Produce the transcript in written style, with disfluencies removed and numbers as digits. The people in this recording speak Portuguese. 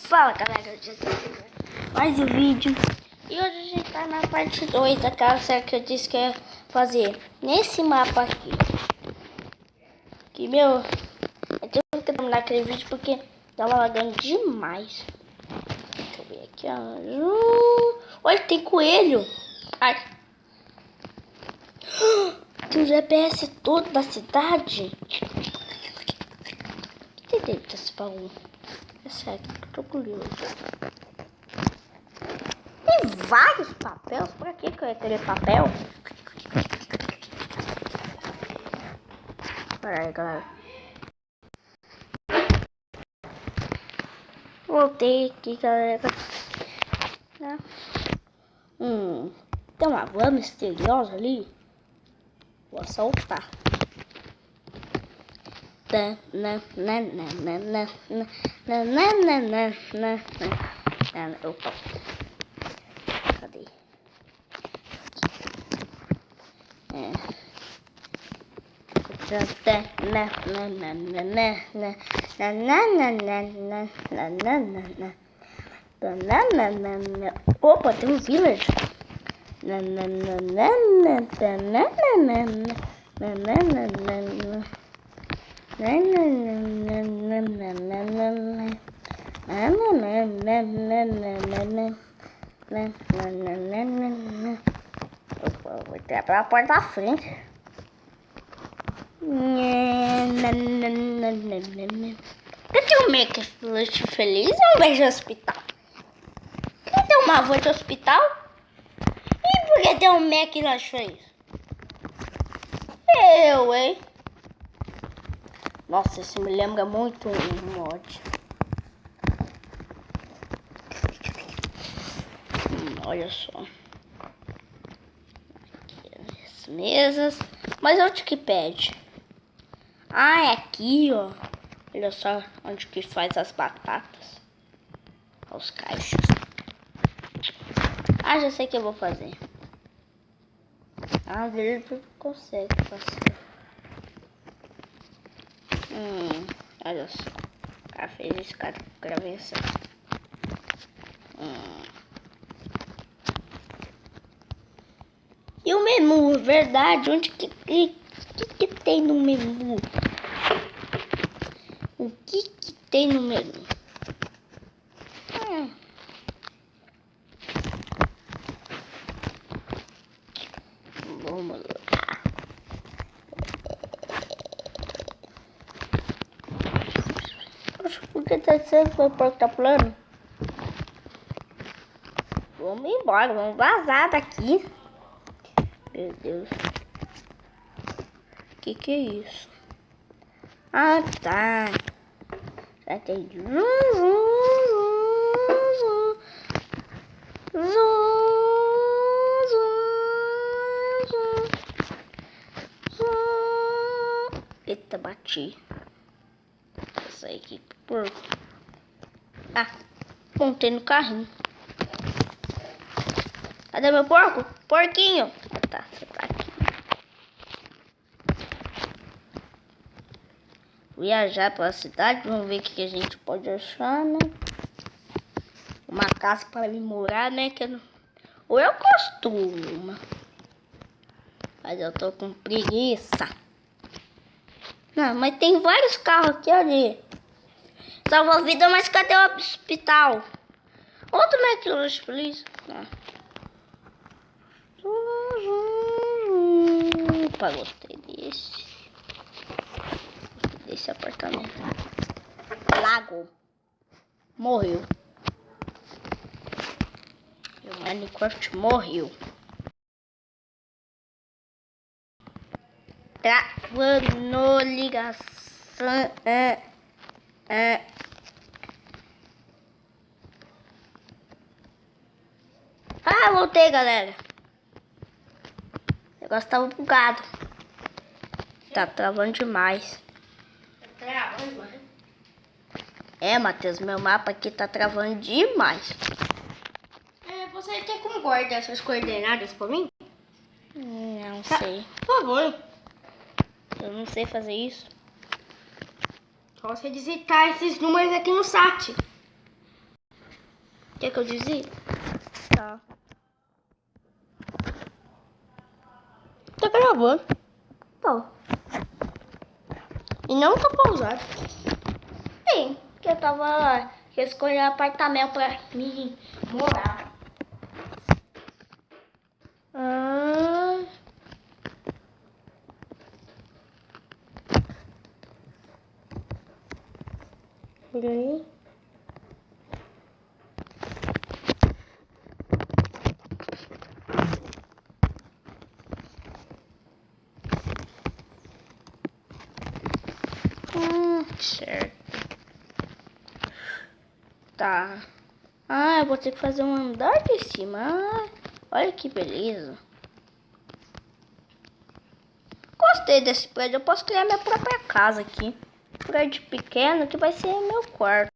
Fala galera, eu já tô mais um vídeo. E hoje a gente tá na parte 2 daquela série que eu disse que ia fazer nesse mapa aqui. Que meu, eu tenho que terminar aquele vídeo porque tava lagando demais. Deixa eu ver aqui, ó. Olha, tem coelho. Ai. Tem um GPS todo da cidade. O que tem dentro desse baú? É sério, eu tô curioso. Tem vários papéis? Pra que eu ia querer papel? Pera aí, galera. Voltei aqui, galera. Tem uma van misteriosa ali. Vou soltar. Opa. Cadê? Opa, tem um village. Vou entrar pela porta da frente. Cadê o Mac feliz ou um beijo de hospital? Cadê uma avó de hospital? E por que tem um Mac lá feliz? Eu, hein? Nossa, isso me lembra muito um mod. Olha só. Aqui as mesas. Mas onde que pede? Ah, é aqui, ó. Olha só onde que faz as batatas. Os caixas. Ah, já sei o que eu vou fazer. Ah, ele consegue passar. Olha só. O cara fez isso, cara. Gravei isso. E o menu, verdade? Onde que tem no menu? O que tem no menu? Vamos lá. Por que tá sendo meu porta plano? Vamos embora, vamos vazar daqui. Meu Deus. Que é isso? Ah, tá. Já entendi. Eita, bati. Essa aí aqui, porco. Ah, montei no carrinho. Cadê meu porco? Porquinho. Ah, tá, você tá aqui. Viajar pela cidade, vamos ver o que a gente pode achar, né? Uma casa para me morar, né? Que eu não... Ou eu costumo. Mas eu tô com preguiça. Não, mas tem vários carros aqui, ali. Salva a vida, mas cadê o hospital? Outro McLanche, please. Opa, gostei desse. Gostei desse apartamento. Lago. Morreu. O Minecraft morreu. Travando ligação. Ah, voltei, galera. O negócio tava bugado. Tá travando demais. Tá travando, mano? É, Matheus, meu mapa aqui tá travando demais. Você tem como guardar essas coordenadas pra mim? Não sei. Por favor. Eu não sei fazer isso. Só você digitar esses números aqui no site. Quer que eu desvie? Tá. Tá gravando. Tô. E não tá pausado. Sim, que eu tava escolhendo apartamento pra mim morar. Por aí. Certo. Tá. Ah, eu vou ter que fazer um andar de cima. Ah, olha que beleza. Gostei desse prédio. Eu posso criar minha própria casa aqui. Prédio pequeno que vai ser meu quarto.